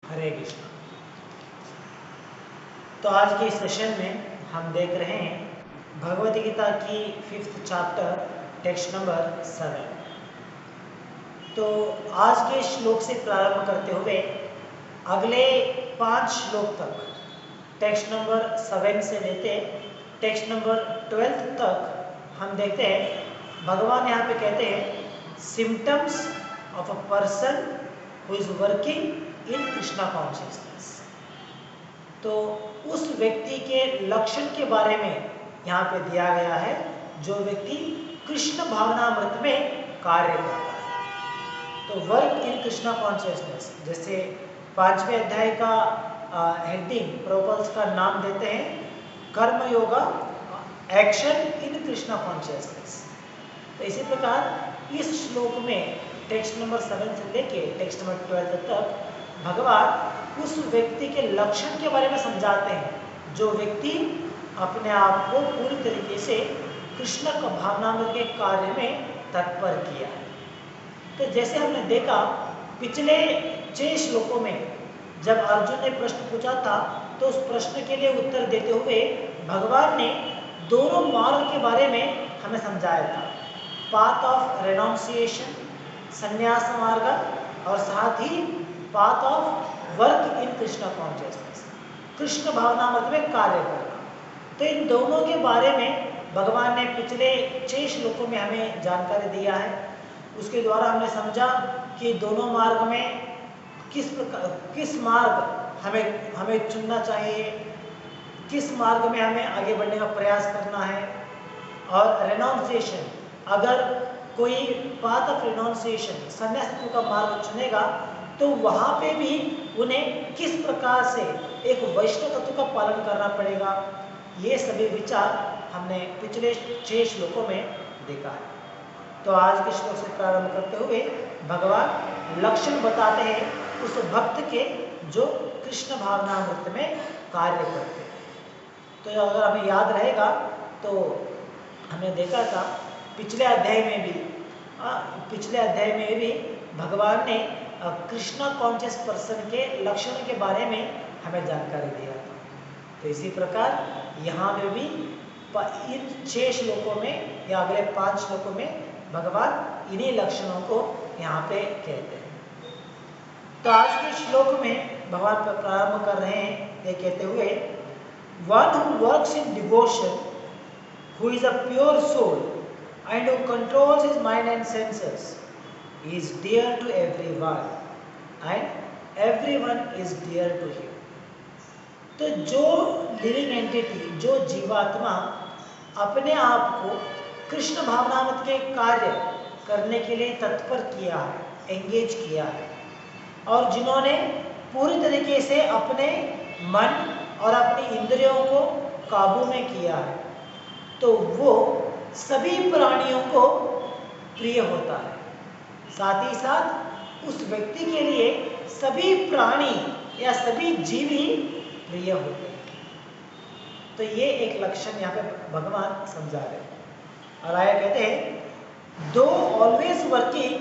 हरे कृष्णा। तो आज के इस सेशन में हम देख रहे हैं भगवद गीता की 5th चैप्टर टेक्स्ट नंबर 7। तो आज के श्लोक से प्रारंभ करते हुए अगले 5 श्लोक तक टेक्स्ट नंबर 7 से लेते टेक्स्ट नंबर 12 तक हम देखते हैं। भगवान यहाँ पे कहते हैं symptoms of a person who is working in Krishna consciousness. तो उस व्यक्ति के लक्षण के बारे में यहाँ पे दिया गया है जो व्यक्ति कृष्ण भावनामृत में कार्य करता है। तो वर्क इन कृष्णा कॉन्शियसनेस, जैसे 5वें अध्याय का हेडिंग प्रोपल्स का नाम देते हैं कर्म yoga action in Krishna consciousness. तो इसी प्रकार इस श्लोक में टेक्स्ट नंबर 7 से लेके टेक्स्ट नंबर 12 तक भगवान उस व्यक्ति के लक्षण के बारे में समझाते हैं जो व्यक्ति अपने आप को पूरी तरीके से कृष्ण का भावनामृत के कार्य में तत्पर किया है। तो जैसे हमने देखा पिछले 6 श्लोकों में जब अर्जुन ने प्रश्न पूछा था तो उस प्रश्न के लिए उत्तर देते हुए भगवान ने दोनों मार्ग के बारे में हमें समझाया था, पाथ ऑफ रेनाउंसिएशन संन्यास मार्ग और साथ ही path of work in Krishna consciousness Krishna भावनामृत में कार्य करना। तो इन दोनों के बारे में भगवान ने पिछले 6 श्लोकों में हमें जानकारी दिया है। उसके द्वारा हमने समझा कि दोनों मार्ग में किस मार्ग हमें चुनना चाहिए, किस मार्ग में हमें आगे बढ़ने का प्रयास करना है। और रेनाउंसिएशन, अगर कोई पाथ ऑफ रेनाउंसिएशन संन्यास का मार्ग चुनेगा तो वहाँ पे भी उन्हें किस प्रकार से एक वैष्णव तत्व का पालन करना पड़ेगा। ये सभी विचार हमने पिछले 6 श्लोकों में देखा है। तो आज के श्लोक से प्रारंभ करते हुए भगवान लक्षण बताते हैं उस भक्त के जो कृष्ण भावनामृत में कार्य करते हैं। तो अगर हमें याद रहेगा तो हमने देखा था पिछले अध्याय में भी भगवान ने कृष्णा कॉन्शियस पर्सन के लक्षण के बारे में हमें जानकारी दिया था। तो इसी प्रकार यहाँ में भी इन 6 श्लोकों में या अगले 5 श्लोकों में भगवान इन्हीं लक्षणों को यहाँ पे कहते हैं। तो आज के श्लोक में भगवान प्रारंभ कर रहे हैं ये कहते हुए, one who works in devotion, who is a pure soul and who controls his mind and senses is dear to everyone and everyone is dear to him। तो जो लिविंग एंटिटी, जो जीवात्मा अपने आप को कृष्ण भावनामृत के कार्य करने के लिए तत्पर किया है, एंगेज किया है, और जिन्होंने पूरी तरीके से अपने मन और अपनी इंद्रियों को काबू में किया है, तो वो सभी प्राणियों को प्रिय होता है। साथ ही साथ उस व्यक्ति के लिए सभी प्राणी या सभी जीव ही प्रिय होते हैं। तो ये एक लक्षण यहाँ पे भगवान समझा रहे हैं। और आया कहते हैं, दो always working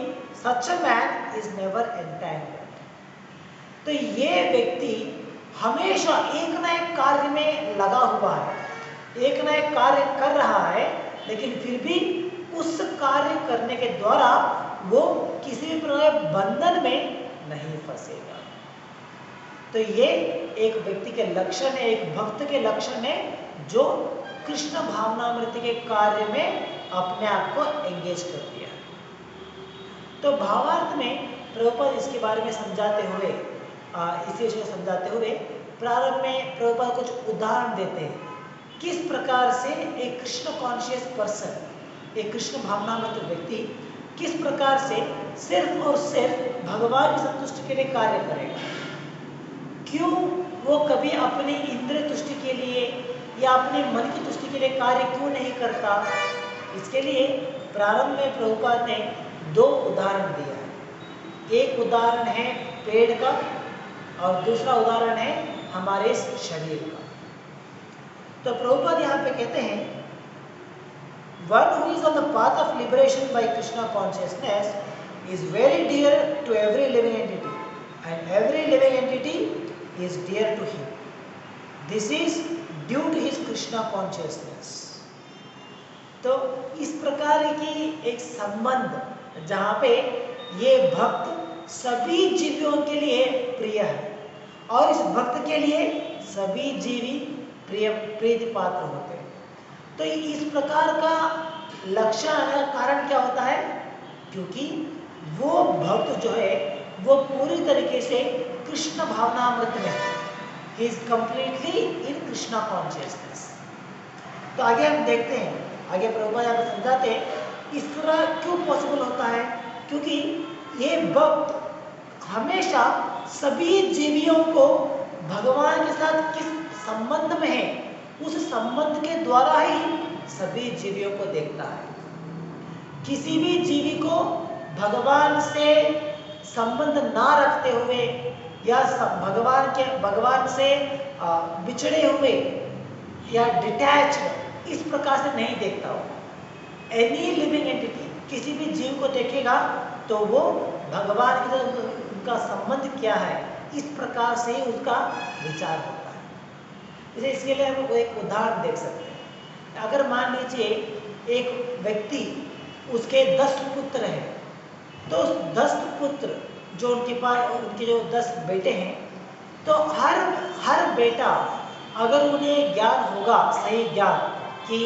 such a man is never entangled. तो ये व्यक्ति हमेशा एक न एक कार्य में लगा हुआ है, एक न एक कार्य कर रहा है, लेकिन फिर भी उस कार्य करने के द्वारा वो किसी भी प्रकार बंधन में नहीं फंसेगा। तो ये एक व्यक्ति के लक्षण है, एक भक्त के लक्षण है जो कृष्ण भावनामृत के कार्य में अपने आप को एंगेज कर दिया। तो भावार्थ में प्रभुपाद इसके बारे में समझाते हुए इसी विषय समझाते हुए प्रारंभ में प्रभुपाद कुछ उदाहरण देते हैं किस प्रकार से एक कृष्ण कॉन्शियस पर्सन, एक कृष्ण भावनामृत व्यक्ति किस प्रकार से सिर्फ और सिर्फ भगवान की संतुष्टि के लिए कार्य करेगा। क्यों वो कभी अपनी इंद्रिय तुष्टि के लिए या अपने मन की तुष्टि के लिए कार्य क्यों नहीं करता। इसके लिए प्रारंभ में प्रभुपाद ने 2 उदाहरण दिया है। एक उदाहरण है पेड़ का और दूसरा उदाहरण है हमारे इस शरीर का। तो प्रभुपाद यहाँ पे कहते हैं, one who is on the path of liberation by Krishna consciousness is very dear to every living entity and every living entity is dear to him. This is due to his Krishna consciousness. तो इस प्रकार की एक संबंध जहाँ पे ये भक्त सभी जीवियों के लिए प्रिय है और इस भक्त के लिए सभी जीवी प्रीति पात्र होते हैं। तो इस प्रकार का लक्षण कारण क्या होता है? क्योंकि वो भक्त जो है वो पूरी तरीके से कृष्ण भावनामृत में है। He is completely in Krishna consciousness. तो आगे हम देखते हैं, आगे प्रभुपाद यहाँ पर समझाते हैं इस तरह क्यों पॉसिबल होता है। क्योंकि ये भक्त हमेशा सभी जीवियों को भगवान के साथ किस संबंध में है उस संबंध के द्वारा ही सभी जीवियों को देखता है। किसी भी जीवी को भगवान से संबंध ना रखते हुए या भगवान से बिछड़े हुए या डिटैच्ड इस प्रकार से नहीं देखता हो। एनी लिविंग एंटिटी किसी भी जीव को देखेगा तो वो भगवान के साथ उनका संबंध क्या है इस प्रकार से उसका विचार होता है। जैसे इसके लिए हम एक उदाहरण देख सकते हैं। अगर मान लीजिए एक व्यक्ति उसके 10 पुत्र हैं, तो 10 पुत्र जो उनके जो 10 बेटे हैं, तो हर बेटा अगर उन्हें ज्ञान होगा, सही ज्ञान कि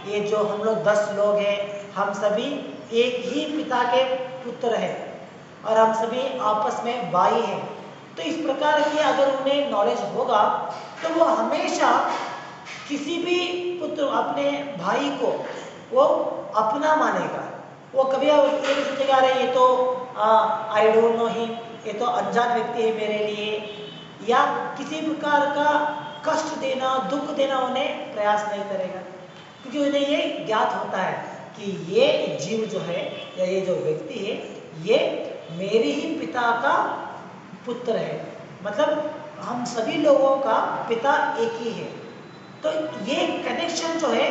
ये जो हम लोग 10 लोग हैं हम सभी एक ही पिता के पुत्र हैं और हम सभी आपस में भाई हैं, तो इस प्रकार की अगर उन्हें नॉलेज होगा तो वो हमेशा किसी भी पुत्र अपने भाई को वो अपना मानेगा। वो कभी ये नहीं सोचेगा अरे ये तो आई डोंट नो हिम, ये तो अनजान व्यक्ति है मेरे लिए, या किसी प्रकार का कष्ट देना दुख देना उन्हें प्रयास नहीं करेगा। क्योंकि उन्हें ये ज्ञात होता है कि ये जीव जो है या ये जो व्यक्ति है ये मेरे ही पिता का पुत्र है, मतलब हम सभी लोगों का पिता एक ही है। तो ये कनेक्शन जो है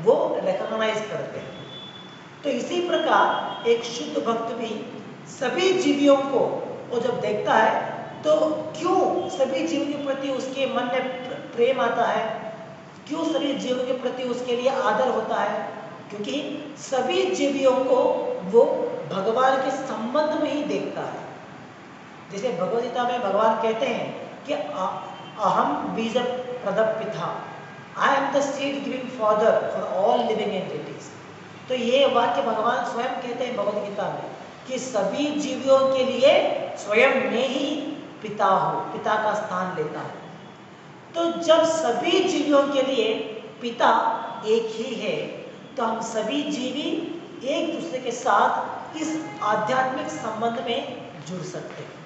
वो रिकॉग्नाइज करते हैं। तो इसी प्रकार एक शुद्ध भक्त भी सभी जीवियों को वो जब देखता है तो क्यों सभी जीवों के प्रति उसके मन में प्रेम आता है, क्यों सभी जीवों के प्रति उसके लिए आदर होता है? क्योंकि सभी जीवियों को वो भगवान के संबंध में ही देखता है। जैसे भगवद गीता में भगवान कहते हैं कि अहम बीज प्रदप पिता, I am the seed giving father for all living entities. तो ये वाक्य भगवान स्वयं कहते हैं भगवद गीता में कि सभी जीवियों के लिए स्वयं में ही पिता का स्थान लेता है। तो जब सभी जीवियों के लिए पिता एक ही है तो हम सभी जीवी एक दूसरे के साथ इस आध्यात्मिक संबंध में जुड़ सकते हैं।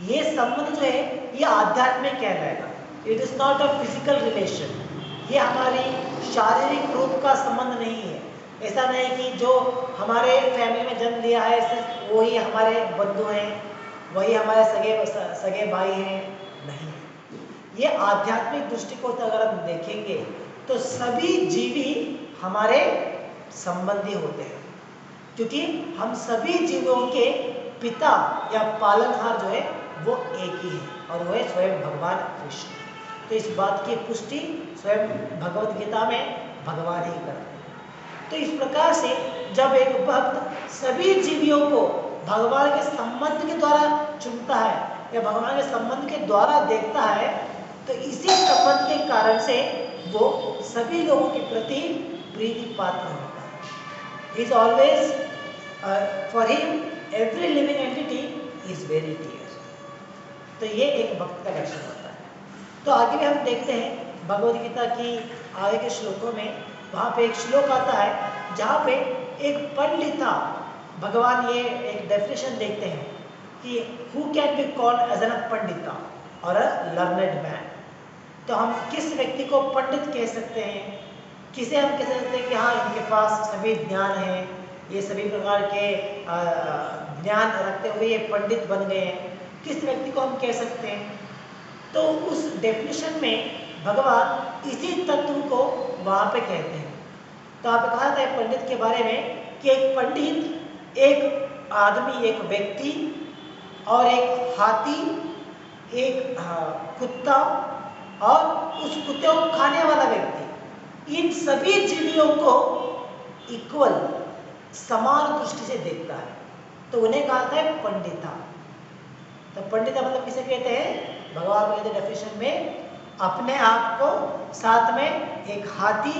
ये संबंध जो है ये आध्यात्मिक कहलाएगा। It is not a physical relation. ये हमारी शारीरिक रूप का संबंध नहीं है। ऐसा नहीं कि जो हमारे फैमिली में जन्म लिया है सिर्फ वही हमारे बंधु हैं, वही हमारे सगे भाई हैं, नहीं। ये आध्यात्मिक दृष्टिकोण से अगर हम देखेंगे तो सभी जीवी हमारे संबंधी होते हैं, क्योंकि हम सभी जीवों के पिता या पालनहार जो है वो एक ही है और वो है स्वयं भगवान कृष्ण। तो इस बात की पुष्टि स्वयं भगवद गीता में भगवान ही करते हैं। तो इस प्रकार से जब एक भक्त सभी जीवियों को भगवान के संबंध के द्वारा चुनता है या भगवान के संबंध के द्वारा देखता है तो इसी संबंध के कारण से वो सभी लोगों के प्रति प्रीति पात्र होता है। He is always for him every living entity is very dear। तो ये एक भक्त का लक्षण होता है। तो आगे भी हम देखते हैं भगवद गीता की आगे के श्लोकों में, वहाँ पे एक श्लोक आता है जहाँ पे एक पंडित था। भगवान ये एक डेफिनेशन देखते हैं कि who can be called as an पंडिता और अ लर्नेड मैन। तो हम किस व्यक्ति को पंडित कह सकते हैं, किसे हम कह सकते हैं कि हाँ इनके पास सभी ज्ञान है, ये सभी प्रकार के ज्ञान रखते हुए ये पंडित बन गए हैं, किस व्यक्ति को हम कह सकते हैं? तो उस डेफिनेशन में भगवान इसी तत्व को वहाँ पे कहते हैं। तो आप कहा था पंडित के बारे में कि एक पंडित एक आदमी एक व्यक्ति और एक हाथी, एक कुत्ता और उस कुत्ते को खाने वाला व्यक्ति, इन सभी जीवियों को इक्वल, समान दृष्टि से देखता है, तो उन्हें कहा था पंडिता। तो पंडिता मतलब किसे कहते हैं? भगवान को कहते हैं डेफिनेशन में, अपने आप को साथ में एक हाथी,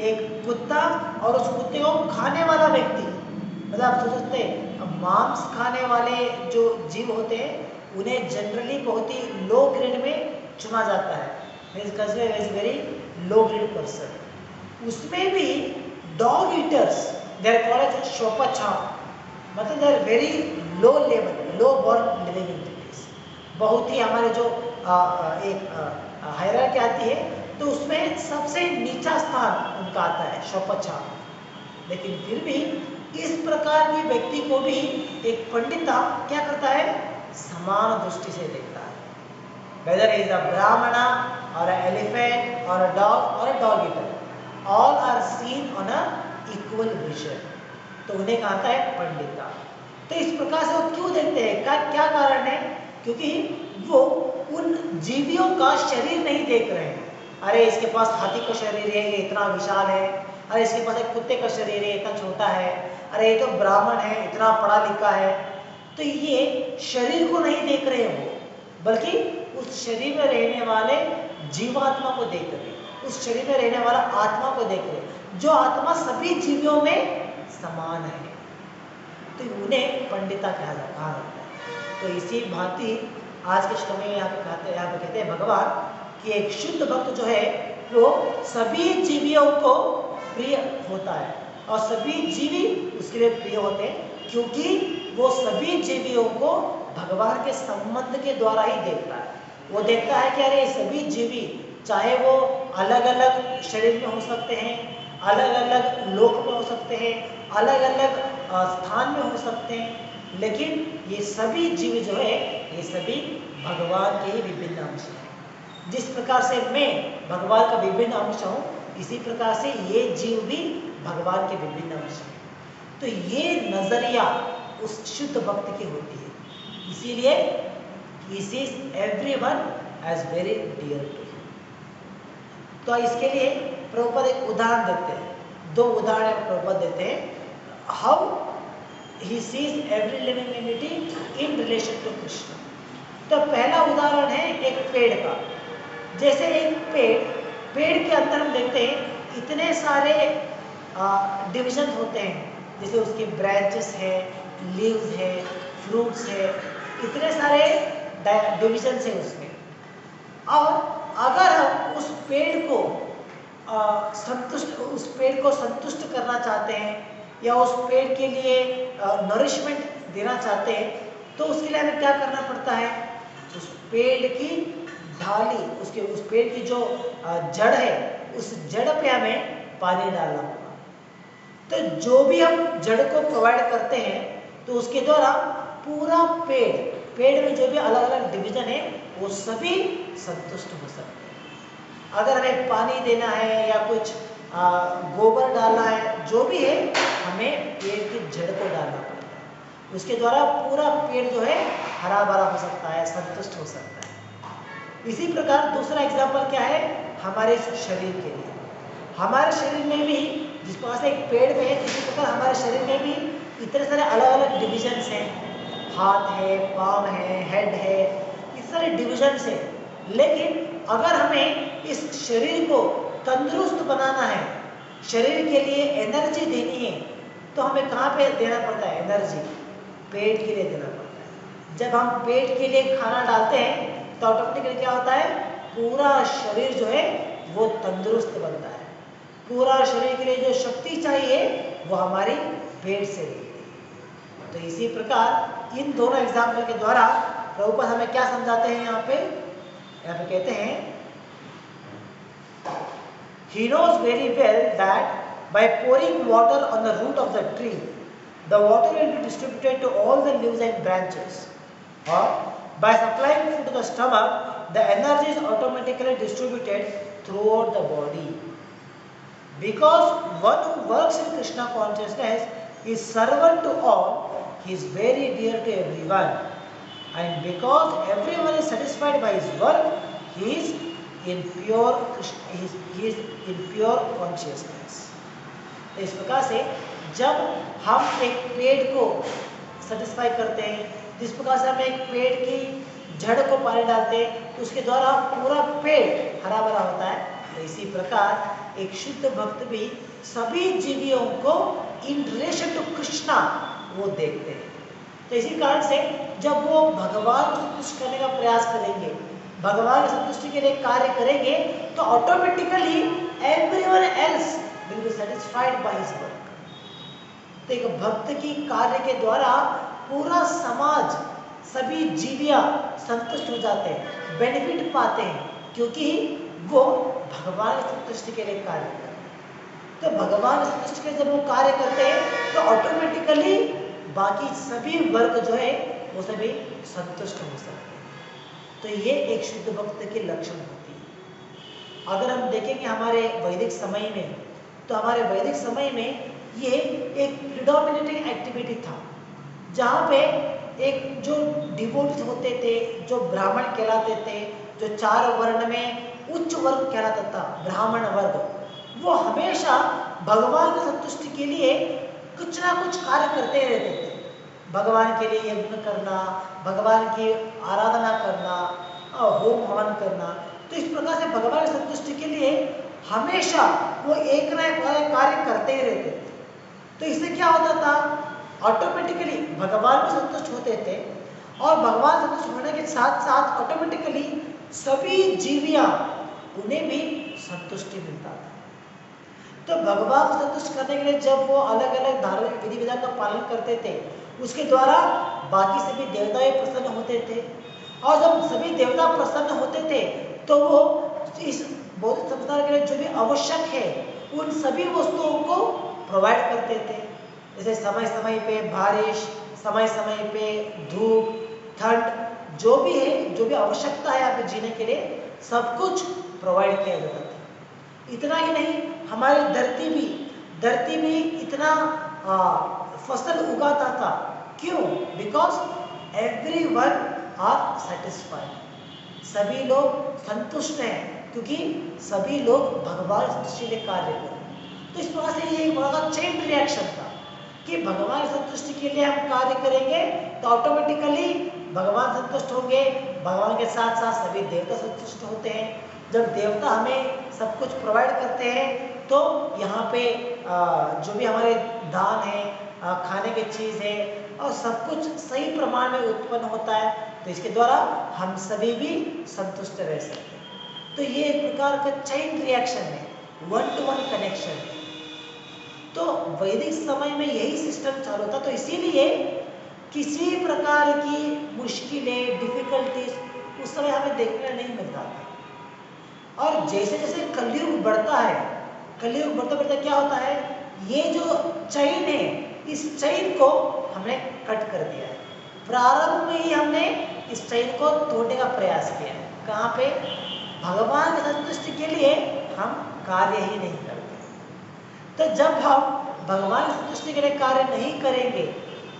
एक कुत्ता और उस कुत्ते को खाने वाला व्यक्ति, मतलब आप सोच सकते हैं मांस खाने वाले जो जीव होते हैं उन्हें जनरली बहुत ही लो ग्रेड में चुना जाता है, means considered as very low grade person. उसमें भी dog eaters, they are called as शोपछाप, मतलब they are very low level, low born living entities. बहुत ही हमारे जो एक हायरार्की आती है तो उसमें सबसे नीचा स्थान उनका आता है, शोपछाप। लेकिन फिर भी इस प्रकार के व्यक्ति को भी एक पंडिता क्या करता है? समान दृष्टि से देखता है। Whether he is a brahmana or an elephant or a dog or a dog eater, all are seen on a equal vision. तो उन्हें कहता है पंडिता। तो इस प्रकार से वो क्यों देखते हैं? क्या कारण है? क्योंकि वो उन जीवियों का शरीर नहीं देख रहे हैं। अरे इसके पास हाथी का शरीर है, ये इतना विशाल है। अरे इसके पास एक कुत्ते का शरीर है, इतना छोटा है। अरे ये तो ब्राह्मण है, इतना पढ़ा लिखा है। तो ये शरीर को नहीं देख रहे हैं वो, बल्कि उस शरीर में रहने वाले जीवात्मा को देख रहे हैं, उस शरीर में रहने वाला आत्मा को देख रहे हैं, जो आत्मा सभी जीवियों में समान है। तो उन्हें पंडिता कहा जाता है। तो इसी भांति आज के श्लोक में यहाँ पे कहते हैं भगवान कि एक शुद्ध भक्त जो है वो सभी जीवियों को प्रिय होता है और सभी जीवी उसके लिए प्रिय होते हैं, क्योंकि वो सभी जीवियों को भगवान के संबंध के द्वारा ही देखता है। वो देखता है कि अरे सभी जीवी, चाहे वो अलग अलग शरीर में हो सकते हैं, अलग अलग लोक में हो सकते हैं, अलग अलग स्थान में हो सकते हैं, लेकिन ये सभी जीव जो है ये सभी भगवान के ही विभिन्न अंश हैं। जिस प्रकार से मैं भगवान का विभिन्न अंश हूँ, इसी प्रकार से ये जीव भी भगवान के विभिन्न अंश हैं। तो ये नजरिया उस शुद्ध भक्त की होती है, इसीलिए he sees everyone as very dear to him। तो इसके लिए प्रभुपाद एक उदाहरण देते हैं, दो उदाहरण प्रभुपाद देते हैं, how he sees every living entity in relation to Krishna। तो पहला उदाहरण है एक पेड़ का। जैसे एक पेड़ के अंदर हम देखते हैं इतने सारे डिविजन होते हैं, जैसे उसके ब्रांचेस है, लीव्स है, फ्रूट्स है, इतने सारे डिविजन है उसमें। और अगर हम उस पेड़ को संतुष्ट करना चाहते हैं या उस पेड़ के लिए नरिशमेंट देना चाहते हैं, तो उसके लिए हमें क्या करना पड़ता है? उस पेड़ की ढाली, उस पेड़ की जो जड़ है, उस जड़ पे हमें पानी डालना होगा। तो जो भी हम जड़ को प्रोवाइड करते हैं, तो उसके द्वारा पूरा पेड़ में जो भी अलग अलग डिवीजन है वो सभी संतुष्ट हो सकते हैं। अगर हमें पानी देना है या कुछ गोबर डालना है, जो भी है, हमें पेड़ की जड़ को डालना पड़ता है। उसके द्वारा पूरा पेड़ जो है हरा भरा हो सकता है, संतुष्ट हो सकता है। इसी प्रकार दूसरा एग्जाम्पल क्या है? हमारे शरीर के लिए, हमारे शरीर में भी जिस प्रकार से एक पेड़ में है, इसी प्रकार हमारे शरीर में भी इतने सारे अलग अलग डिविजन्स हैं। हाथ है, पाँव है, हेड है, इस सारे डिविजन्स है। लेकिन अगर हमें इस शरीर को तंदुरुस्त बनाना है, शरीर के लिए एनर्जी देनी है, तो हमें कहाँ पे देना पड़ता है एनर्जी? पेट के लिए देना पड़ता है। जब हम पेट के लिए खाना डालते हैं तो ऑटोमेटिकली क्या होता है? पूरा शरीर जो है वो तंदुरुस्त बनता है। पूरा शरीर के लिए जो शक्ति चाहिए वो हमारी पेट से मिलती है। तो इसी प्रकार इन दोनों एग्जाम्पल के द्वारा प्रभुपाद हमें क्या समझाते हैं? यहाँ पे कहते हैं, he knows very well that by pouring water on the root of the tree, the water will be distributed to all the leaves and branches, or by supplying food to the stomach, the energy is automatically distributed throughout the body. Because one who works in Krishna consciousness is servant to all, he is very dear to everyone. and because everyone is satisfied by his work, he is in pure he is in pure consciousness. तो इस प्रकार से जब हम एक पेड़ को satisfy करते हैं, जिस प्रकार से हम एक पेड़ की जड़ को पानी डालते हैं तो उसके द्वारा पूरा पेड़ हरा भरा होता है, तो इसी प्रकार एक शुद्ध भक्त भी सभी जीवियों को इन रिलेशन टू कृष्णा वो देखते हैं। तो इसी कारण से जब वो भगवान को संतुष्ट करने का प्रयास करेंगे, भगवान की संतुष्टि के लिए कार्य करेंगे, तो automatically everyone else will be satisfied by his work. तो एक भक्त की कार्य के द्वारा पूरा समाज, सभी जीविया संतुष्ट हो जाते हैं, बेनिफिट पाते हैं, क्योंकि वो भगवान की संतुष्टि के लिए कार्य करते हैं। तो भगवान की संतुष्टि के जब वो कार्य करते हैं तो ऑटोमेटिकली बाकी सभी वर्ग जो है वो सभी संतुष्ट हो सकते हैं। तो ये एक शुद्ध भक्त के लक्षण होती है। अगर हम देखेंगे हमारे वैदिक समय में, तो हमारे वैदिक समय में ये एक प्रिडोमिनेटिंग एक्टिविटी था, जहाँ पे एक जो डिवोटीज होते थे, जो ब्राह्मण कहलाते थे, जो 4 वर्ण में उच्च वर्ग कहलाता था, ब्राह्मण वर्ग, वो हमेशा भगवान की संतुष्टि के लिए कुछ ना कुछ कार्य करते रहते थे। भगवान के लिए यज्ञ करना, भगवान की आराधना करना, होम हवन करना। तो इस प्रकार से भगवान की संतुष्टि के लिए हमेशा वो एक ना एक कार्य करते ही रहते थे। तो इससे क्या होता था, ऑटोमेटिकली भगवान भी संतुष्ट होते थे और भगवान संतुष्ट होने के साथ साथ ऑटोमेटिकली सभी जीवियां उन्हें भी संतुष्टि मिलता था। तो भगवान को संतुष्ट करने के लिए जब वो अलग अलग धार्मिक विधि विधान का पालन करते थे, उसके द्वारा बाकी सभी देवता भी प्रसन्न होते थे, और जब सभी देवता प्रसन्न होते थे तो वो इस बौद्ध संस्कार के लिए जो भी आवश्यक है उन सभी वस्तुओं को प्रोवाइड करते थे। जैसे समय समय पे बारिश, समय समय पे धूप, ठंड, जो भी है, जो भी आवश्यकता है आपके जीने के लिए, सब कुछ प्रोवाइड किया जाता था। इतना ही नहीं, हमारी धरती भी इतना फसल उगाता था। क्यों? बिकॉज एवरीवन आर सेटिस्फाइड, सभी लोग संतुष्ट हैं, क्योंकि सभी लोग भगवान संतुष्टि के कार्य करें। तो इस प्रकार से ये एक बड़ा चेन रिएक्शन था कि भगवान संतुष्टि के लिए हम कार्य करेंगे तो ऑटोमेटिकली भगवान संतुष्ट होंगे, भगवान के साथ साथ सभी देवता संतुष्ट होते हैं। जब देवता हमें सब कुछ प्रोवाइड करते हैं तो यहाँ पे जो भी हमारे दान है, खाने की चीज़ है, और सब कुछ सही प्रमाण में उत्पन्न होता है, तो इसके द्वारा हम सभी भी संतुष्ट रह सकते हैं। तो ये एक प्रकार का चेन रिएक्शन है, 1-to-1 कनेक्शन है। तो वैदिक समय में यही सिस्टम चालू था। तो इसीलिए किसी प्रकार की मुश्किलें, डिफिकल्टीज उस समय हमें देखने नहीं मिलता था। और जैसे जैसे कलयुग बढ़ता है, कलयुग बढ़ते बढ़ते क्या होता है, ये जो चेन है, इस चेन को हमने कट कर दिया है। प्रारंभ में ही हमने इस चेन को तोड़ने का प्रयास किया है। कहाँ पे? भगवान की संतुष्टि के लिए हम कार्य ही नहीं करते। तो जब हम भगवान की संतुष्टि के लिए कार्य नहीं करेंगे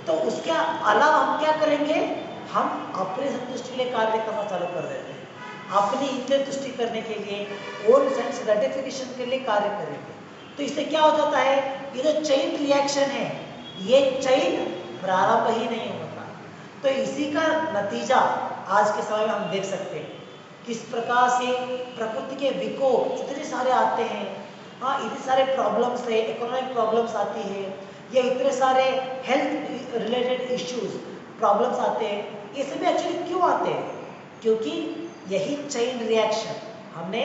तो उसके अलावा हम क्या करेंगे, हम अपनी संतुष्टि के लिए कार्य करना चालू कर देते हैं, अपनी इंद्रिय तुष्टि करने के लिए, ओन सेंस ग्रेटिफिकेशन के लिए कार्य करेंगे। तो इससे क्या हो जाता है, ये जो चेन रिएक्शन है, ये चेन प्रारंभ ही नहीं होता। तो इसी का नतीजा आज के समय में हम देख सकते हैं, किस प्रकार से प्रकृति के विकोप इतने सारे आते हैं। हाँ, इतने सारे प्रॉब्लम्स है, इकोनॉमिक प्रॉब्लम्स आती है, या इतने सारे हेल्थ रिलेटेड इश्यूज, प्रॉब्लम्स आते हैं। ये सभी एक्चुअली क्यों आते हैं? क्योंकि यही चेन रिएक्शन हमने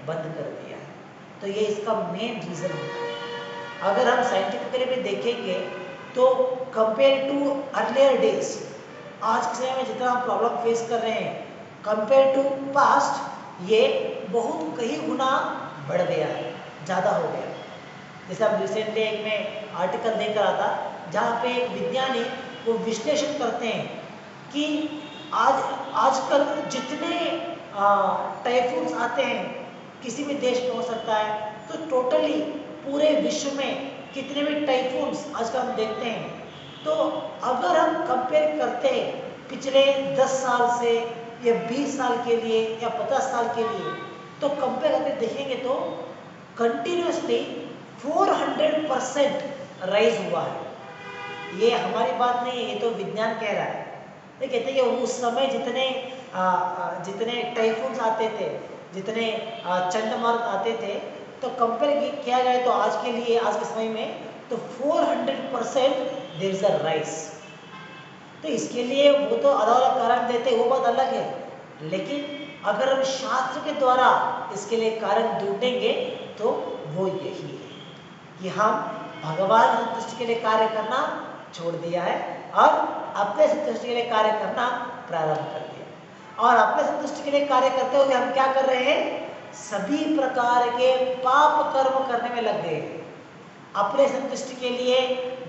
बंद कर दिया है। तो ये इसका मेन रीज़न होता है। अगर हम साइंटिफिकली भी देखेंगे तो कंपेयर टू अर्लियर डेज, आज के समय में जितना हम प्रॉब्लम फेस कर रहे हैं कंपेयर टू पास्ट, ये बहुत कई गुना बढ़ गया है, ज़्यादा हो गया। जैसे हम रिसेंटली एक में आर्टिकल देख रहा था, जहाँ पे एक विज्ञानी वो विश्लेषण करते हैं कि आजकल जितने टाइफून्स आते हैं, किसी भी देश में हो सकता है, तो टोटली पूरे विश्व में कितने भी टाइफून्स आजकल हम देखते हैं। तो अगर हम कंपेयर करते हैं पिछले 10 साल से या 20 साल के लिए या 50 साल के लिए, तो कंपेयर करके देखेंगे तो कंटिन्यूसली 400% राइज हुआ है। ये हमारी बात नहीं है, ये तो विज्ञान कह रहा है। ये कहते हैं कि उस समय जितने टाइफून्स आते थे, जितने चंडमारुत आते थे, तो कंपेयर किया जाए तो आज के लिए, आज के समय में तो 400% देयर इज अ राइज। तो इसके लिए वो तो अलग अलग कारण देते हैं, वो बात अलग है, लेकिन अगर हम शास्त्र के द्वारा इसके लिए कारण ढूंढेंगे तो वो यही है कि हम भगवान की संतुष्टि के लिए कार्य करना छोड़ दिया है और अपने संतुष्टि के लिए कार्य करना प्रारंभ कर दिया। और अपने संतुष्टि के लिए कार्य करते हुए हम क्या कर रहे हैं? सभी प्रकार के पाप कर्म करने में लग गए हैं। अपने संतुष्टि के लिए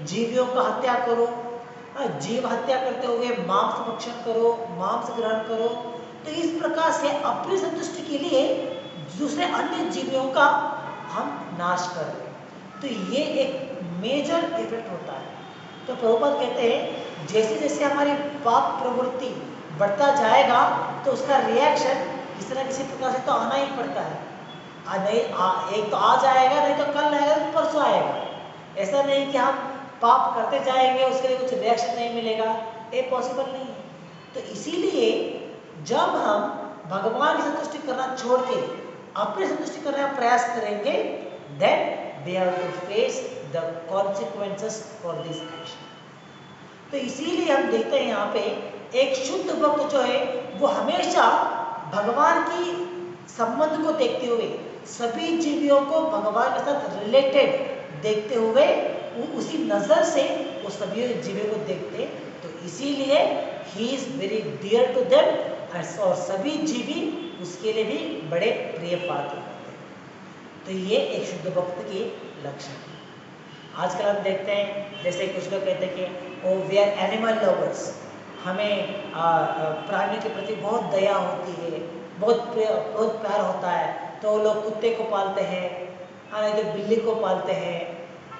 जीवियों का हत्या करो, जीव हत्या करते हुए मांस भक्षण करो, मांस ग्रहण करो। तो इस प्रकार से अपनी संतुष्टि के लिए दूसरे अन्य जीवियों का हम नाश कर रहे हैं। तो ये एक मेजर इफेक्ट होता है। तो प्रभुपाद कहते हैं जैसे जैसे हमारी पाप प्रवृत्ति बढ़ता जाएगा तो उसका रिएक्शन किसी न किसी प्रकार से तो आना ही पड़ता है। एक तो आ जाएगा, नहीं तो कल आएगा, तो परसों आएगा। ऐसा नहीं कि हम पाप करते जाएंगे उसके लिए कुछ रिएक्शन नहीं मिलेगा, ये पॉसिबल नहीं है। तो इसीलिए जब हम भगवान की संतुष्टि करना छोड़ के अपनी संतुष्टि करने का प्रयास करेंगे, then they have to face the consequences for this action. तो इसीलिए हम देखते हैं यहाँ पे एक शुद्ध भक्त जो है वो हमेशा भगवान की संबंध को देखते हुए, सभी जीवियों को भगवान के साथ रिलेटेड देखते हुए, उसी नजर से वो सभी जीवियों को देखते। तो इसीलिए ही is very dear to them, और सभी जीवी उसके लिए भी बड़े प्रिय पात्र होते हैं। तो ये एक शुद्ध भक्त के लक्षण है। आजकल हम देखते हैं जैसे कुछ लोग कहते हैं कि oh we are animal lovers, हमें प्राणियों के प्रति बहुत दया होती है, बहुत प्यार होता है। तो लोग कुत्ते को पालते हैं, नहीं तो बिल्ली को पालते हैं,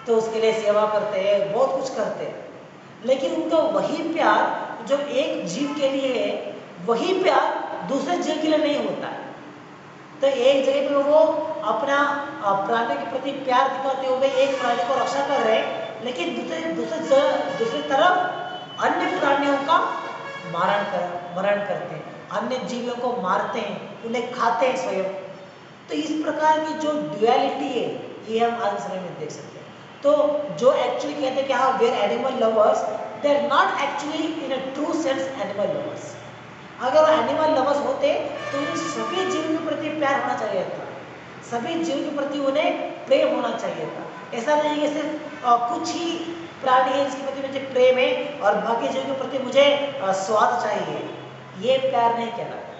तो उसके लिए सेवा करते हैं, बहुत कुछ करते हैं। लेकिन उनका वही प्यार जो एक जीव के लिए है, वही प्यार दूसरे जीव के लिए नहीं होता है। तो एक जगह पे वो अपना प्राणी के प्रति प्यार दिखाते हुए एक प्राणी को रक्षा कर रहे हैं, लेकिन दूसरी तरफ अन्य प्राणियों का मरण करते हैं, अन्य जीवों को मारते हैं, उन्हें खाते हैं स्वयं। तो इस प्रकार की जो ड्युअलिटी है ये हम आज समय में देख सकते हैं। तो जो एक्चुअली कहते हैं कि हाँ we are animal lovers, they are not actually in a true sense animal lovers. अगर वो एनिमल लवर्स होते तो उन सभी जीवों के प्रति प्यार होना चाहिए था, सभी जीवों के प्रति उन्हें प्रेम होना चाहिए था। ऐसा नहीं है सिर्फ कुछ ही प्राणी है जिसके प्रति मुझे प्रेम है और बाकी जीवों के प्रति मुझे स्वाद चाहिए, ये प्यार नहीं कहलाता।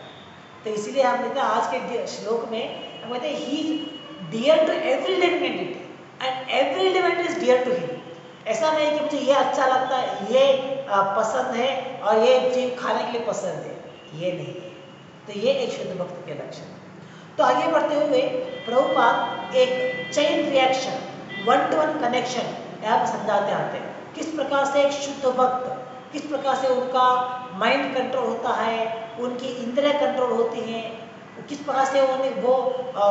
तो इसीलिए हम देखते हैं आज के श्लोक में हम कहते हैं he is dear to every living entity and every living is dear to him. ऐसा नहीं कि मुझे ये अच्छा लगता है, ये पसंद है और ये चीज खाने के लिए पसंद है, ये नहीं है। तो ये एक शुद्ध भक्त के लक्षण। तो आगे बढ़ते हुए प्रभुपाद एक chain reaction, one two one connection यहाँ पर समझाते आते हैं। किस प्रकार से एक शुद्ध भक्त, किस प्रकार से उनका माइंड कंट्रोल होता है, उनकी इंद्रिय कंट्रोल होती हैं, किस प्रकार से वो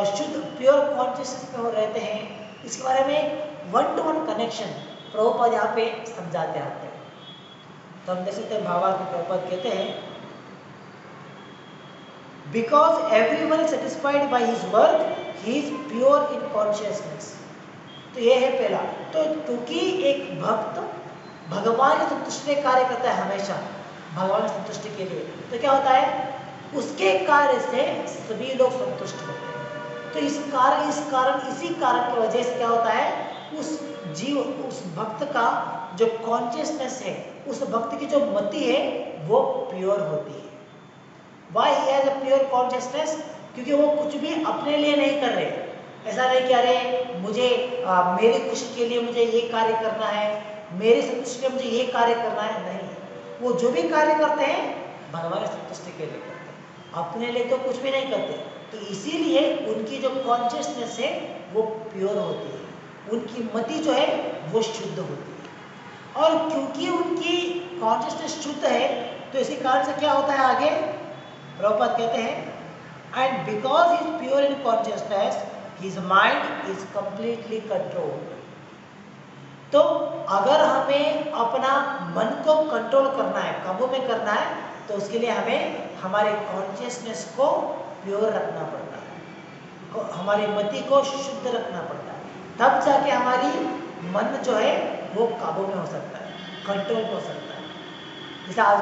शुद्ध प्योर कॉन्शियसनेस में वो रहते हैं, इसके बारे में one two one connection Prabhupada यहाँ पे समझाते आते हैं। तो हम देख सकते हैं भावार्थ में प्रभुपाद कहते हैं because everyone is satisfied by his work he is pure in consciousness. तो ये है पहला। तो क्योंकि एक भक्त भगवान की संतुष्टि के कार्य करता है, हमेशा भगवान की संतुष्टि के लिए, तो क्या होता है उसके कार्य से सभी लोग संतुष्ट होते हैं। तो इसी कारण की वजह से क्या होता है उस जीव, उस भक्त का जो कॉन्शियसनेस है, उस भक्त की जो मति है वो प्योर होती है। Why he has a pure consciousness? क्योंकि वो कुछ भी अपने लिए नहीं कर रहे। ऐसा नहीं कि अरे मुझे मेरी खुशी के लिए मुझे ये कार्य करना है, मेरी संतुष्टि के लिए मुझे ये कार्य करना है, नहीं। वो जो भी कार्य करते हैं भगवान की संतुष्टि के लिए करते हैं, अपने लिए तो कुछ भी नहीं करते। तो इसीलिए उनकी जो कॉन्शियसनेस है वो प्योर होती है, उनकी मति जो है वो शुद्ध होती है। और क्योंकि उनकी कॉन्शियसनेस शुद्ध है तो तो इसी कारण से क्या होता है आगे प्रभुपाद कहते हैं and because he is pure in consciousness his mind is completely controlled. तो अगर हमें अपना मन को कंट्रोल करना है, काबू में करना है, तो उसके लिए हमें हमारे कॉन्शियसनेस को प्योर रखना पड़ता है, हमारी मति को शुद्ध रखना पड़ता है, तब जाके हमारी मन जो है वो काबू में हो सकता है, कंट्रोल में हो सकता है। जैसे आज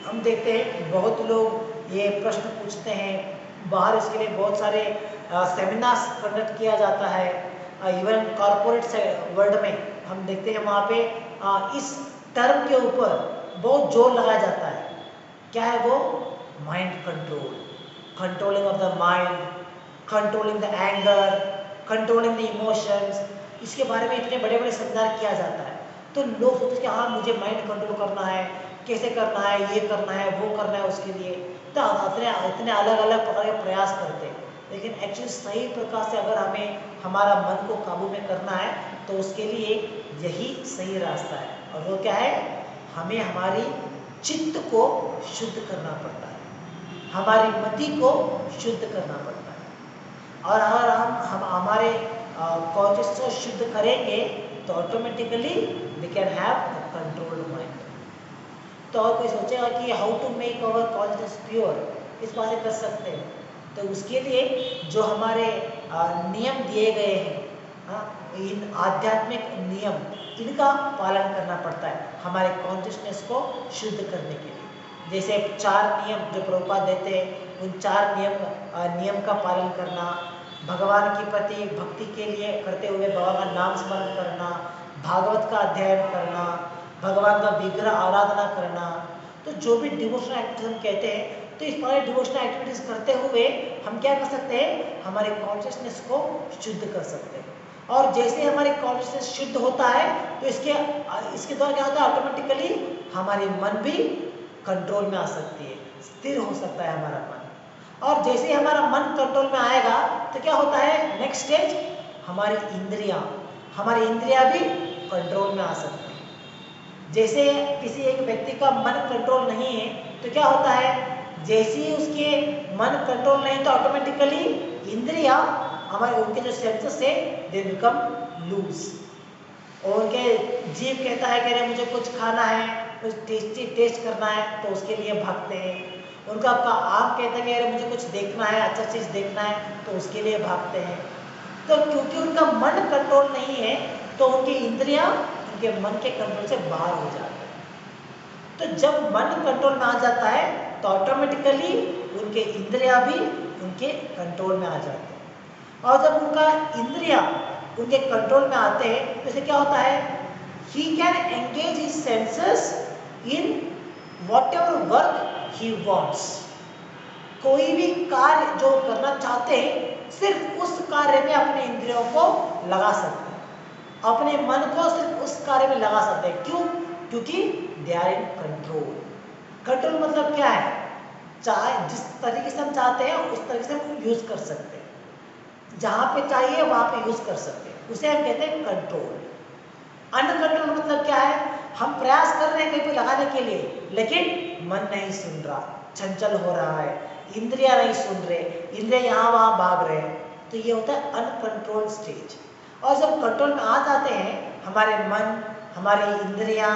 हम देखते हैं बहुत लोग ये प्रश्न पूछते हैं, बाहर इसके लिए बहुत सारे सेमिनार्स कंडक्ट किया जाता है, इवन कॉरपोरेट वर्ल्ड में हम देखते हैं वहाँ पे इस टर्म के ऊपर बहुत जोर लगाया जाता है। क्या है वो? Mind control, controlling of the mind, controlling the anger, controlling the emotions. इसके बारे में इतने बड़े बड़े सेमिनार किया जाता है। तो लोग सोचते हैं कि हाँ मुझे माइंड कंट्रोल करना है, कैसे करना है, ये करना है, वो करना है, उसके लिए तो इतने अलग अलग प्रकार के प्रयास करते हैं। लेकिन एक्चुअली सही प्रकार से अगर हमें हमारा मन को काबू में करना है तो उसके लिए यही सही रास्ता है। और वो क्या है? हमें हमारी चित्त को शुद्ध करना पड़ता है, हमारी मति को शुद्ध करना पड़ता है। और अगर हम हमारे कॉन्शियस को शुद्ध करेंगे तो automatically we can have a controlled mind. तो और कोई सोचेगा कि how to make our conscious pure, इस बात से कर सकते हैं। तो उसके लिए जो हमारे नियम दिए गए हैं, इन आध्यात्मिक नियम, इनका पालन करना पड़ता है हमारे कॉन्शियसनेस को शुद्ध करने के लिए। जैसे 4 नियम जो प्रभुपाद देते हैं, उन 4 नियम का पालन करना, भगवान के प्रति भक्ति के लिए करते हुए भगवान का नाम स्मरण करना, भागवत का अध्ययन करना, भगवान का विग्रह आराधना करना। तो जो भी डिवोशनल एक्टिविटीज हम कहते हैं, तो इस प्रकार डिवोशनल एक्टिविटीज करते हुए हम क्या कर सकते हैं? हमारे कॉन्शियसनेस को शुद्ध कर सकते हैं। और जैसे हमारे कॉन्शियसनेस शुद्ध होता है तो इसके द्वारा क्या होता है? ऑटोमेटिकली हमारी मन भी कंट्रोल में आ सकती है, स्थिर हो सकता है हमारा मन। और जैसे ही हमारा मन कंट्रोल में आएगा तो क्या होता है? नेक्स्ट स्टेज, हमारी इंद्रियां भी कंट्रोल में आ सकती है। जैसे किसी एक व्यक्ति का मन कंट्रोल नहीं है तो क्या होता है? जैसे ही उसके मन कंट्रोल नहीं तो ऑटोमेटिकली इंद्रियां, हमारे उनके जो सेंसेस है दे बिकम लूज। और उनके जीव कहता है कि अरे मुझे कुछ खाना है, कुछ टेस्टी टेस्ट करना है, तो उसके लिए भागते हैं। उनका आँख कहता है कि अरे मुझे कुछ देखना है, अच्छा चीज़ देखना है, तो उसके लिए भागते हैं। तो क्योंकि उनका मन कंट्रोल नहीं है तो उनकी इंद्रियां उनके मन के कंट्रोल से बाहर हो जाते हैं। तो जब मन कंट्रोल में आ जाता है तो ऑटोमेटिकली उनके इंद्रियां भी उनके कंट्रोल में आ जाते हैं। और जब उनका इंद्रियां उनके कंट्रोल में आते हैं तो इससे क्या होता है? He can engage his senses in what ever work he wants. कोई भी कार्य जो करना चाहते हैं सिर्फ उस कार्य में अपने इंद्रियों को लगा सकते हैं, अपने मन को सिर्फ उस कार्य में लगा सकते हैं। क्यों? क्योंकि they are in control. Control मतलब क्या है? चाहे जिस तरीके से हम चाहते हैं उस तरीके से हम यूज कर सकते हैं, जहां पे चाहिए वहां पे यूज कर सकते हैं, उसे हम कहते हैं कंट्रोल। अनकंट्रोल मतलब क्या है? हम प्रयास कर रहे हैं कहीं पे लगाने के लिए, लेकिन मन नहीं सुन रहा, चंचल हो रहा है, इंद्रियां नहीं सुन रहे, इंद्रियां यहाँ वहाँ भाग रहे हैं, तो ये होता है अनकंट्रोल्ड स्टेज। और जब कंट्रोल में आ जाते हैं हमारे मन, हमारी इंद्रियां,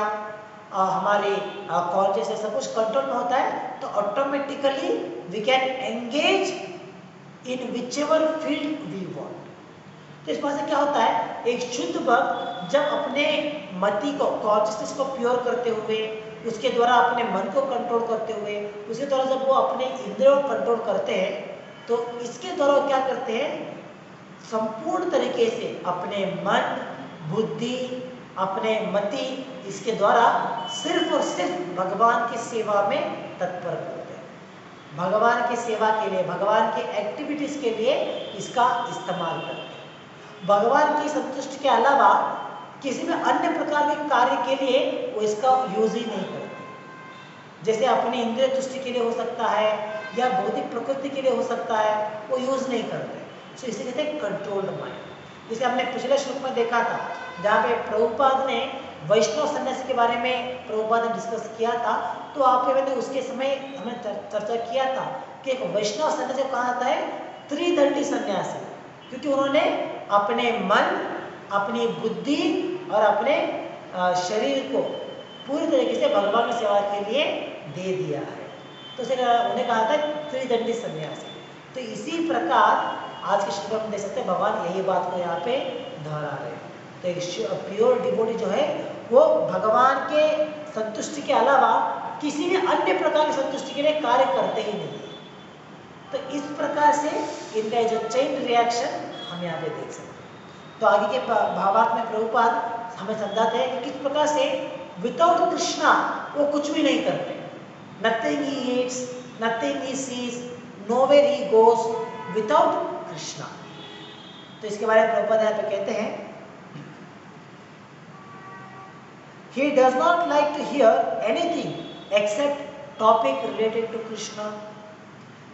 हमारे कॉन्शियसनेस, सब कुछ कंट्रोल में होता है, तो automatically we can engage in whichever field we want. तो इस बात से क्या होता है? एक शुद्ध भक्त जब अपने मति को, कॉन्शियसनेस को प्योर करते हुए, उसके द्वारा अपने मन को कंट्रोल करते हुए, उसके द्वारा जब वो अपने इंद्रियों को कंट्रोल करते हैं, तो इसके द्वारा वो क्या करते हैं? संपूर्ण तरीके से अपने मन, बुद्धि, अपने मति, इसके द्वारा सिर्फ और सिर्फ भगवान की सेवा में तत्पर करते हैं। भगवान की सेवा के लिए, भगवान की एक्टिविटीज के लिए इसका इस्तेमाल करते हैं। भगवान की संतुष्टि के अलावा किसी भी अन्य प्रकार के कार्य के लिए वो इसका यूज ही नहीं करते। जैसे अपनी इंद्रिय तुष्टि के लिए हो सकता है या भौतिक प्रकृति के लिए हो सकता है, वो यूज नहीं करते। सो इसे कहते हैं कंट्रोल्ड माइंड। जिसे हमने पिछले श्लोक में देखा था, जहाँ पे प्रभुपाद ने वैष्णव सन्यासी के बारे में प्रभुपाद ने डिस्कस किया था, तो आप मैंने उसके समय हमें चर्चा किया था कि एक वैष्णव सन्यासी को कहा जाता है त्रिदंडी सन्यासी, क्योंकि उन्होंने अपने मन, अपनी बुद्धि और अपने शरीर को पूरी तरीके से भगवान की सेवा के लिए दे दिया है। तो उन्हें कहा था त्रिदंडी सन्यासी। तो इसी प्रकार आज के श्लोक में हम देख सकते हैं भगवान यही बात को यहाँ पे दोहरा रहे हैं। तो एक प्योर डिवोटी जो है वो भगवान के संतुष्टि के अलावा किसी भी अन्य प्रकार की संतुष्टि के लिए कार्य करते ही नहीं। तो इस प्रकार से इनका जो चेन रिएक्शन हम यहाँ पे देख सकते हैं। तो आगे के भावार्थ में प्रभुपाद हमें समझाते हैं कि किस प्रकार से विदाउट कृष्णा वो कुछ भी नहीं करते। Nothing he eats, nothing he sees, nowhere he goes without Krishna. तो इसके बारे में प्रभुपाद यहाँ पे कहते हैं, he does not like to hear anything except topic related to Krishna.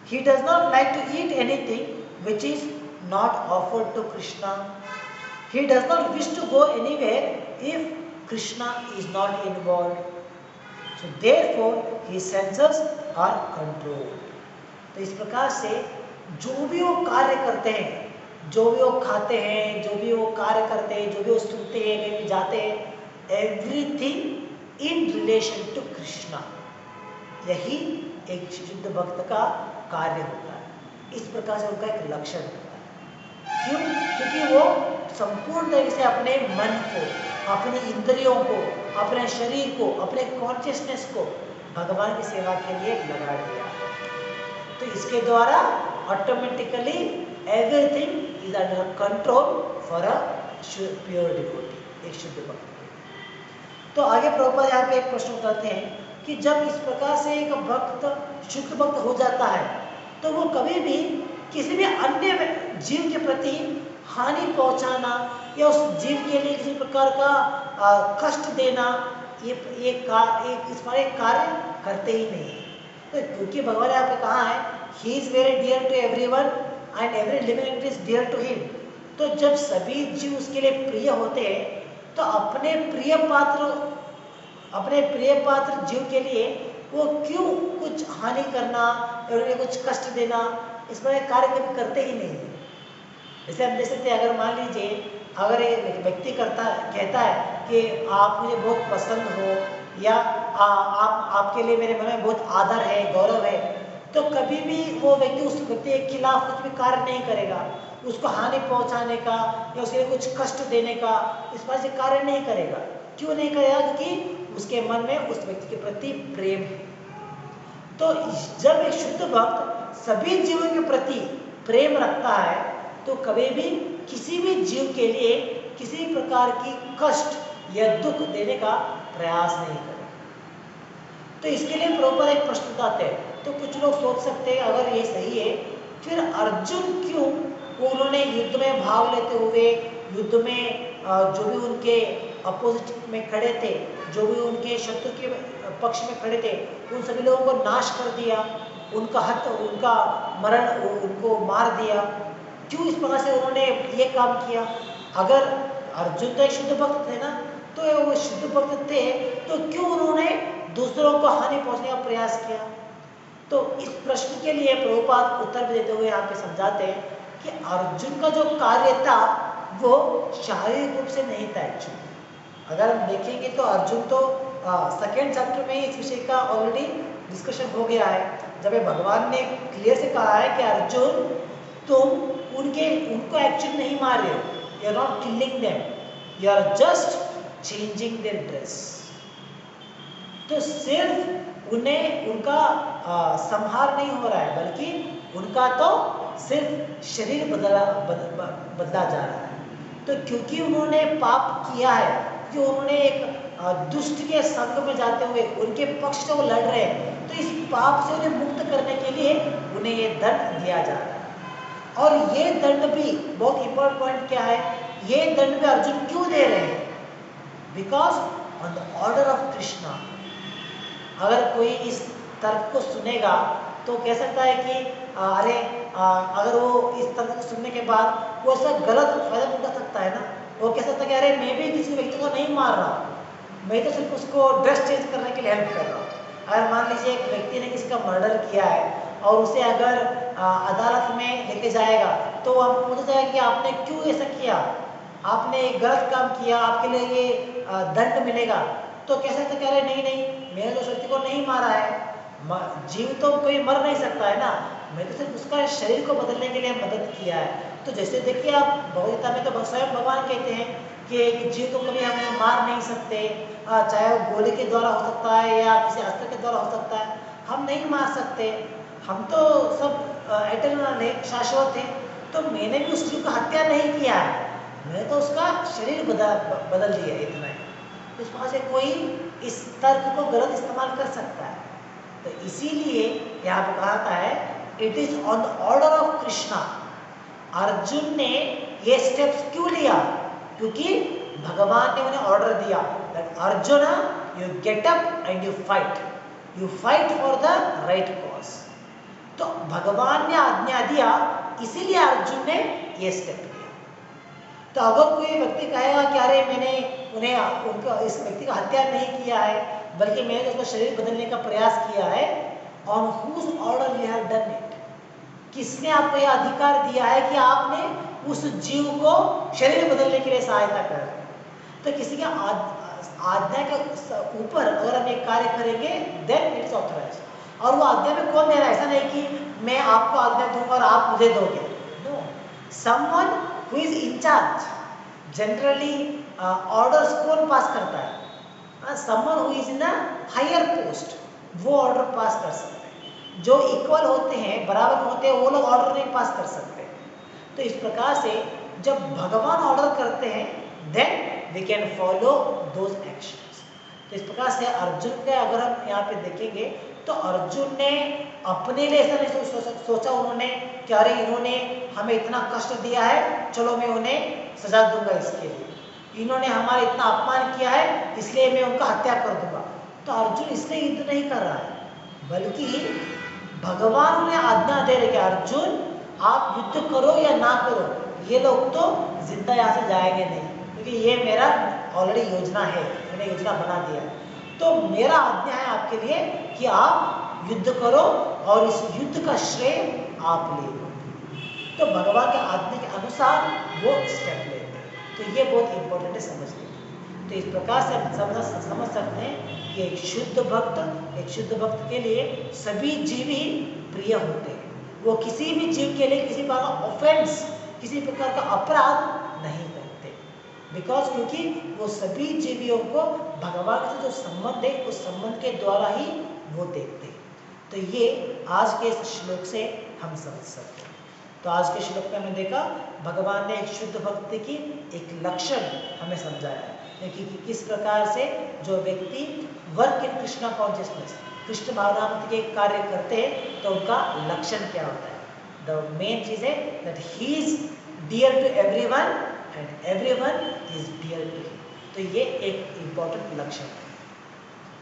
He does not like to eat anything which is not offered to Krishna. He does not wish to go anywhere if Krishna is not involved. So therefore his senses are controlled. तो इस प्रकार से जो भी वो कार्य करते हैं, जो भी वो खाते हैं, जो भी वो कार्य करते हैं, जो भी वो सुनते हैं, कहीं भी जाते हैं, everything in relation to Krishna, यही एक शुद्ध भक्त का कार्य होता है। इस प्रकार से उनका एक लक्षण होता है। क्यों? क्योंकि वो संपूर्ण तरीके से अपने मन को, अपनी इंद्रियों को, अपने शरीर को, अपने कॉन्शियसनेस को भगवान की सेवा के लिए लगा दिया। तो इसके द्वारा automatically everything is under control for a pure devotee, एक शुद्ध भक्त। तो आगे प्रभुपाद यहाँ पे एक प्रश्न उठाते हैं कि जब इस प्रकार से एक भक्त शुद्ध भक्त हो जाता है तो वो कभी भी किसी भी अन्य जीव के प्रति हानि पहुंचाना या उस जीव के लिए किसी प्रकार का कष्ट देना, ये इस पर एक कार्य करते ही नहीं। तो क्योंकि भगवान ने यहाँ पे कहा है he is very dear to everyone and every living entity is dear to him. तो जब सभी जीव उसके लिए प्रिय होते हैं तो अपने प्रिय पात्र जीव के लिए वो क्यों कुछ हानि करना या उन्हें कुछ कष्ट देना, इस पर कार्य कभी करते ही नहीं। जैसे हम देख सकते हैं, अगर मान लीजिए अगर एक व्यक्ति कहता है कि आप मुझे बहुत पसंद हो या आपके लिए मेरे मन में बहुत आदर है, गौरव है, तो कभी भी वो व्यक्ति उस व्यक्ति के खिलाफ कुछ भी कार्य नहीं करेगा, उसको हानि पहुंचाने का या उसके लिए कुछ कष्ट देने का इस पर से कार्य नहीं करेगा। क्यों नहीं करेगा? क्योंकि उसके मन में उस व्यक्ति के प्रति प्रेम है। तो जब एक शुद्ध भक्त सभी जीवों के प्रति प्रेम रखता है तो कभी भी किसी भी जीव के लिए किसी प्रकार की कष्ट या दुख देने का प्रयास नहीं करेगा। तो इसके लिए प्रभुपाद एक प्रश्न उठाते हैं। तो कुछ लोग सोच सकते हैं अगर ये सही है फिर अर्जुन क्यों उन्होंने युद्ध में भाग लेते हुए युद्ध में जो भी उनके अपोजिट में खड़े थे, जो भी उनके शत्रु के पक्ष में खड़े थे, उन सभी लोगों को नाश कर दिया, उनका मरण, उनको मार दिया। क्यों इस प्रकार से उन्होंने ये काम किया? अगर अर्जुन तो एक शुद्ध भक्त थे ना, तो वो शुद्ध भक्त थे तो क्यों उन्होंने दूसरों को हानि पहुंचने का प्रयास किया? तो इस प्रश्न के लिए प्रभुपाद उत्तर देते हुए यहाँ पे समझाते हैं कि अर्जुन का जो कार्य था वो शारीरिक रूप से नहीं था। एक्चुअली अगर हम देखेंगे तो अर्जुन तो सेकेंड चैप्टर में इस विषय का ऑलरेडी डिस्कशन हो गया है, जब भगवान ने क्लियर से कहा है कि अर्जुन तुम उनको एक्चुअली नहीं मार रहे हो, you are not killing them, you are just changing their dress. तो सिर्फ उनका संहार नहीं हो रहा है, बल्कि उनका तो सिर्फ शरीर बदला जा रहा है। तो क्योंकि उन्होंने पाप किया है, कि उन्होंने एक दुष्ट के संग में जाते हुए उनके पक्ष से वो लड़ रहे हैं, तो इस पाप से उन्हें मुक्त करने के लिए उन्हें ये दंड दिया जा रहा है। और ये दंड भी बहुत इंपॉर्टेंट पॉइंट क्या है, ये दंड भी अर्जुन क्यों दे रहे हैं? Because on the order of Krishna. अगर कोई इस तर्क को सुनेगा तो कह सकता है कि अगर वो इस तर्क को सुनने के बाद वो ऐसा गलत फायदा उठा सकता है ना, वो कह सकता है कि मैं भी किसी व्यक्ति को नहीं मार रहा, मैं तो सिर्फ उसको ड्रेस चेंज करने के लिए हेल्प कर रहा हूँ, अगर मान लीजिए एक व्यक्ति ने किसी का मर्डर किया है और उसे अगर अदालत में लेके जाएगा तो हम पूछा जाएगा कि आपने क्यों ऐसा किया, आपने एक गलत काम किया, आपके लिए ये दंड मिलेगा। तो कैसे तो कह रहे नहीं नहीं, मैंने तो व्यक्ति को नहीं मारा है। जीव तो कोई मर नहीं सकता है ना, मैं तो सिर्फ उसका शरीर को बदलने के लिए मदद किया है। तो जैसे देखिए आप भगवद्गीता में तो स्वयं भगवान कहते हैं कि एक जीव को कभी हम मार नहीं सकते, चाहे वो गोली के द्वारा हो सकता है या किसी अस्त्र के द्वारा हो सकता है, हम नहीं मार सकते। हम तो सब एटर्नल है, शाश्वत है। तो मैंने भी उस जीव का हत्या नहीं किया है, मैंने तो उसका शरीर बदल दिया, इतना ही। तो इस वजह से कोई इस तर्क को गलत इस्तेमाल कर सकता है। तो इसीलिए यहाँ पे कहा है it is on the order of Krishna. Arjun ने ये स्टेप्स क्यों लिया? क्योंकि भगवान ने उन्हें ऑर्डर दिया that Arjun you get up and you fight for the right cause. तो भगवान ने आज्ञा दिया, इसीलिए अर्जुन ने ये स्टेप लिया। तो अगर कोई व्यक्ति कहेगा कि अरे मैंने उनका इस व्यक्ति का हत्या नहीं किया है, बल्कि मैंने उसका शरीर बदलने का प्रयास किया है, on whose order you have done it, किसने आपको यह अधिकार दिया है कि आपने उस जीव को शरीर बदलने के लिए सहायता कर? तो किसी के आज्ञा के ऊपर अगर हम एक कार्य करेंगे देन इट्स ऑथराइज। और वो आज्ञा में कौन दे रहा है? ऐसा नहीं कि मैं आपको आज्ञा दूंगा और आप मुझे दोगे। No, someone who is in charge. Generally orders कौन पास करता है? Someone who is in a higher post, वो ऑर्डर पास कर सकते हैं। जो इक्वल होते हैं, बराबर होते हैं, वो लोग ऑर्डर नहीं पास कर सकते। तो इस प्रकार से जब भगवान ऑर्डर करते हैं then we can follow those actions. तो इस प्रकार से अर्जुन का अगर हम यहाँ पे देखेंगे तो अर्जुन ने अपने लिए ऐसा नहीं सोचा उन्होंने कि अरे इन्होंने हमें इतना कष्ट दिया है, चलो मैं उन्हें सजा दूंगा, इसके लिए इन्होंने हमारा इतना अपमान किया है इसलिए मैं उनका हत्या कर दूंगा। तो अर्जुन इसलिए युद्ध नहीं कर रहा है, बल्कि भगवान उन्हें आज्ञा दे रहे कि अर्जुन आप युद्ध करो या ना करो, ये लोग तो जिंदा यहाँ से जाएंगे नहीं, क्योंकि ये मेरा ऑलरेडी योजना है, मैंने योजना बना दिया है। तो मेरा आज्ञा है आपके लिए कि आप युद्ध करो और इस युद्ध का श्रेय आप ले लो। तो भगवान के आज्ञा के अनुसार वो स्टेप लेते हैं। तो ये बहुत इंपॉर्टेंट है समझने के लिए। तो इस प्रकार से आप समझ सकते हैं कि एक शुद्ध भक्त के लिए सभी जीव ही प्रिय होते हैं। वो किसी भी जीव के लिए किसी प्रकार का ऑफेंस, किसी प्रकार का अपराध नहीं करते, बिकॉज क्योंकि वो सभी जीवियों को भगवान से जो संबंध है उस संबंध के द्वारा ही वो देखते हैं। तो ये आज के इस श्लोक से हम समझ सकते हैं। तो आज के श्लोक में हमने देखा भगवान ने एक शुद्ध भक्ति की एक लक्षण हमें समझाया है कि किस प्रकार से जो व्यक्ति work in Krishna consciousness, Krishna भावनामृति के कार्य करते हैं तो उनका लक्षण क्या होता है। द मेन चीज है that he is dear to everyone and everyone is dear to him. तो ये एक इम्पॉर्टेंट लक्षण है।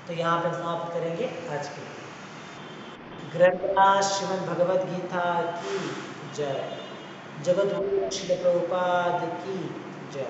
तो यहाँ पे समाप्त करेंगे आज के लिए। ग्रंथराज श्रीमद् भगवद गीता की जय। जगत गुरु श्रील प्रभुपाद की जय।